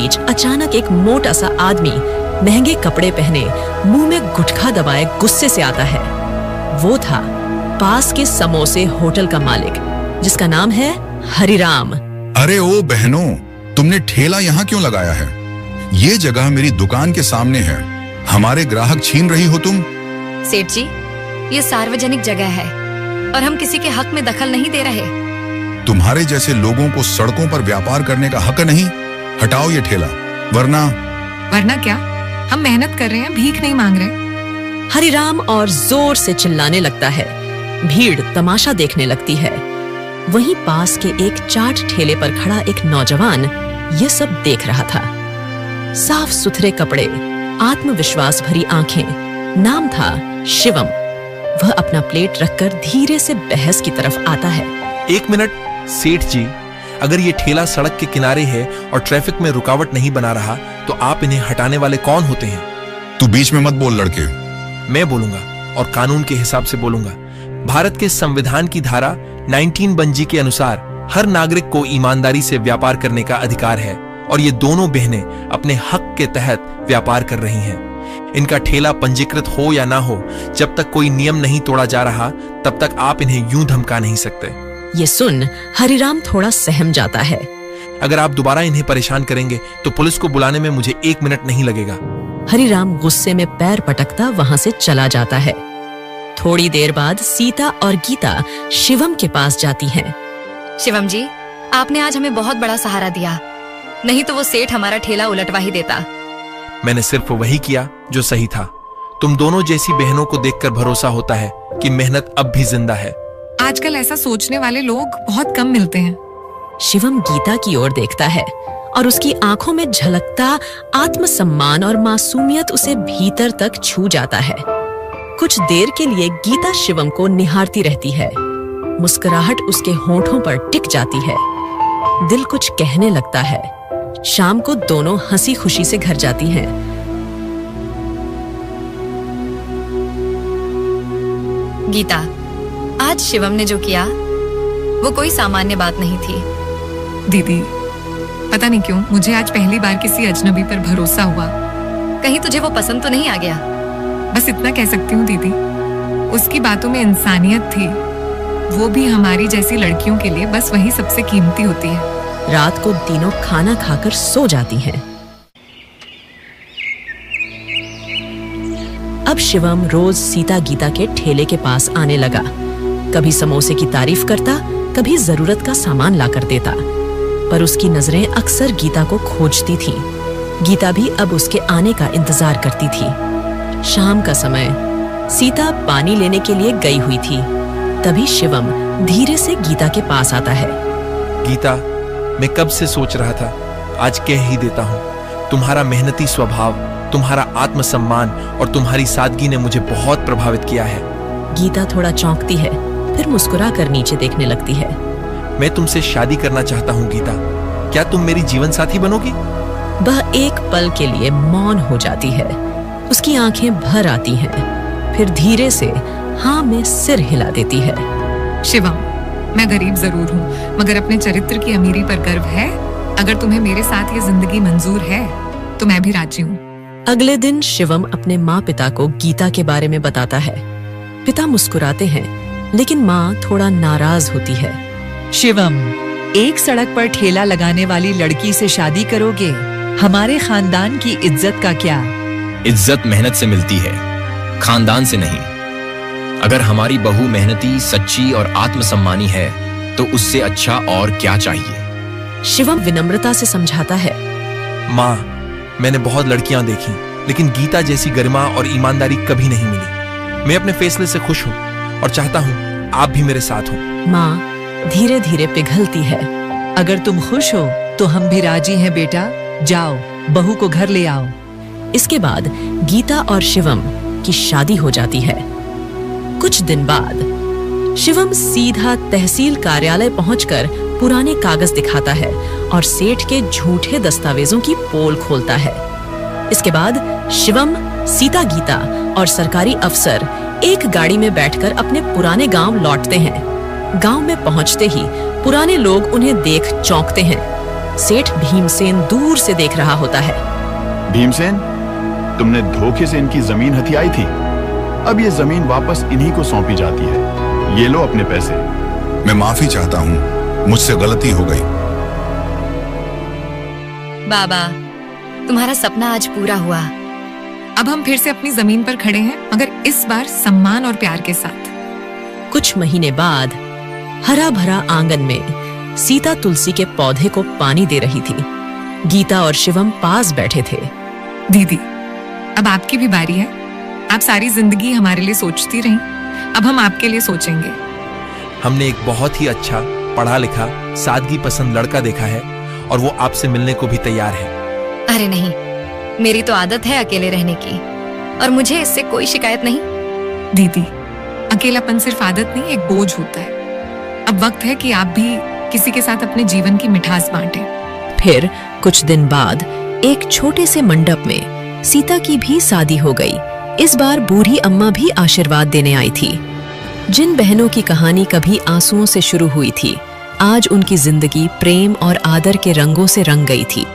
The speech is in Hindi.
बीच अचानक एक मोटा सा आदमी महंगे कपड़े पहने, मुंह में गुटखा दबाए गुस्से से आता है। वो था पास के समोसे होटल का मालिक, जिसका नाम है हरिराम। अरे ओ बहनों, तुमने ठेला यहाँ क्यों लगाया है? ये जगह मेरी दुकान के सामने है, हमारे ग्राहक छीन रही हो तुम। सेठ जी, ये सार्वजनिक जगह है और हम किसी के हक में दखल नहीं दे रहे। तुम्हारे जैसे लोगों को सड़कों पर व्यापार करने का हक नहीं। हटाओ ये ठेला, वरना क्या? हम मेहनत कर रहे हैं, भीख नहीं मांग रहे। हरिराम और जोर से चिल्लाने लगता है। भीड़ तमाशा देखने लगती है। वहीं पास के एक चाट ठेले पर खड़ा एक नौजवान ये सब देख रहा था। साफ सुथरे कपड़े, आत्मविश्वास भरी आंखें, नाम था शिवम। वह अपना प्लेट रखकर धीरे से बहस की तरफ आता है। 1 मिनट सेठ जी, अगर ये ठेला सड़क के किनारे है और ट्रैफिक में रुकावट नहीं बना रहा तो आप इन्हें हटाने वाले कौन होते हैं? तू बीच में मत बोल लड़के। मैं बोलूंगा और कानून के हिसाब से बोलूंगा। भारत के संविधान की धारा 19(ब) के अनुसार हर नागरिक को ईमानदारी से व्यापार करने का अधिकार है और ये दोनों बहनें अपने हक के तहत व्यापार कर रही हैं। इनका ठेला पंजीकृत हो या ना हो, जब तक कोई नियम नहीं तोड़ा जा रहा तब तक आप इन्हें यूं धमका नहीं सकते। ये सुन हरिराम थोड़ा सहम जाता है। अगर आप दोबारा इन्हें परेशान करेंगे तो पुलिस को बुलाने में मुझे 1 मिनट नहीं लगेगा। हरिराम गुस्से में पैर पटकता वहां से चला जाता है। थोड़ी देर बाद सीता और गीता शिवम के पास जाती हैं। शिवम जी, आपने आज हमें बहुत बड़ा सहारा दिया, नहीं तो वो सेठ हमारा ठेला उलटवा ही देता। मैंने सिर्फ वही किया जो सही था। तुम दोनों जैसी बहनों को देखकर भरोसा होता है कि मेहनत अब भी जिंदा है। आजकल ऐसा सोचने वाले लोग बहुत कम मिलते हैं। शिवम गीता की ओर देखता है और उसकी आंखों में झलकता आत्मसम्मान और मासूमियत उसे भीतर तक छू जाता है। कुछ देर के लिए गीता शिवम को निहारती रहती है। मुस्कुराहट उसके होंठों पर टिक जाती है। दिल कुछ कहने लगता है। शाम को दोनों हंसी खुशी से घर जाती हैं। गीता, आज शिवम ने जो किया वो कोई सामान्य बात नहीं थी। दीदी, पता नहीं क्यों मुझे आज पहली बार किसी अजनबी पर भरोसा हुआ। कहीं तुझे वो पसंद तो नहीं आ गया? बस इतना कह सकती हूँ दीदी, उसकी बातों में इंसानियत थी। वो भी हमारी जैसी लड़कियों के लिए बस वही सबसे कीमती होती है। रात को तीनों खाना खाकर सो जाती हैं। अब शिवम रोज सीता गीता के ठेले के पास आने लगा। कभी समोसे की तारीफ करता, कभी जरूरत का सामान लाकर देता, पर उसकी नजरें अक्सर गीता को खोजती थीं। गीता भी अब उसके आने का इंतजार करती थी। शाम का समय, सीता पानी लेने के लिए गई हुई थी। तभी शिवम धीरे से गीता के पास आता है। गीता, मैं कब से सोच रहा था, आज कह ही देता हूँ। तुम्हारा मेहनती स्वभाव, तुम्हारा आत्मसम्मान और तुम्हारी सादगी ने मुझे बहुत प्रभावित किया है। गीता थोड़ा चौंकती है, फिर मुस्कुरा कर नीचे देखने लगती है। मैं तुमसे शादी करना चाहता हूँ गीता, क्या तुम मेरी जीवन साथी बनोगी? वह एक पल के लिए मौन हो जाती है। उसकी आंखें भर आती हैं, फिर धीरे से हाँ में सिर हिला देती है। शिवम, मैं गरीब जरूर हूँ, मगर अपने चरित्र की अमीरी पर गर्व है। अगर तुम्हें मेरे साथ ये जिंदगी मंजूर है तो मैं भी राजी हूँ। अगले दिन शिवम अपने माँ पिता को गीता के बारे में बताता है। पिता मुस्कुराते हैं, लेकिन माँ थोड़ा नाराज होती है। शिवम, एक सड़क पर ठेला लगाने वाली लड़की से शादी करोगे? हमारे खानदान की इज्जत का क्या? इज्जत मेहनत से मिलती है, खानदान से नहीं। अगर हमारी बहू मेहनती, सच्ची और आत्मसम्मानी है तो उससे अच्छा और क्या चाहिए? शिवम विनम्रता से समझाता है। माँ, मैंने बहुत लड़कियां देखी, लेकिन गीता जैसी गरिमा और ईमानदारी कभी नहीं मिली। मैं अपने फैसले से खुश हूँ और चाहता हूँ आप भी मेरे साथ हो। माँ धीरे धीरे पिघलती है। अगर तुम खुश हो तो हम भी राजी हैं बेटा। जाओ, बहू को घर ले आओ। इसके बाद गीता और शिवम की शादी हो जाती है। कुछ दिन बाद शिवम सीधा तहसील कार्यालय पहुंचकर पुराने कागज दिखाता है और सेठ के झूठे दस्तावेजों की पोल खोलता है। इसके बाद शिवम, सीता, गीता और सरकारी अफसर एक गाड़ी में बैठकर अपने पुराने गांव लौटते हैं। गांव में पहुंचते ही पुराने लोग उन्हें देख चौंकते हैं। सेठ भीमसेन दूर से देख रहा होता है। भीमसेन, तुमने धोखे से इनकी जमीन हथियाई थी, अब ये जमीन वापस इन्हीं को सौंपी जाती है। ये लो अपने पैसे। मैं माफी चाहता हूँ, मुझसे गलती हो गई। बाबा, तुम्हारा सपना आज पूरा हुआ। अब हम फिर से अपनी जमीन पर खड़े हैं, मगर इस बार सम्मान और प्यार के साथ। कुछ महीने बाद हरा भरा आंगन में सीता तुलसी के पौधे को पानी दे रही थी। गीता और शिवम पास बैठे थे। दीदी, अब आपकी भी बारी है। आप सारी जिंदगी हमारे लिए सोचती रहीं, अब हम आपके लिए सोचेंगे। हमने एक बहुत ही अच्छा, पढ़ा लिखा, सादगी पसंद लड़का देखा है और वो आपसे मिलने को भी तैयार है। अरे नहीं, मेरी तो आदत है अकेले रहने की और मुझे इससे कोई शिकायत नहीं। दीदी, अकेलापन सिर्फ आदत नहीं, एक बोझ होता है। अब वक्त है कि आप भी किसी के साथ अपने जीवन की मिठास बांटें। फिर कुछ दिन बाद एक छोटे से मंडप में सीता की भी शादी हो गई। इस बार बूढ़ी अम्मा भी आशीर्वाद देने आई थी। जिन बहनों की कहानी कभी आंसुओं से शुरू हुई थी, आज उनकी जिंदगी प्रेम और आदर के रंगों से रंग गई थी।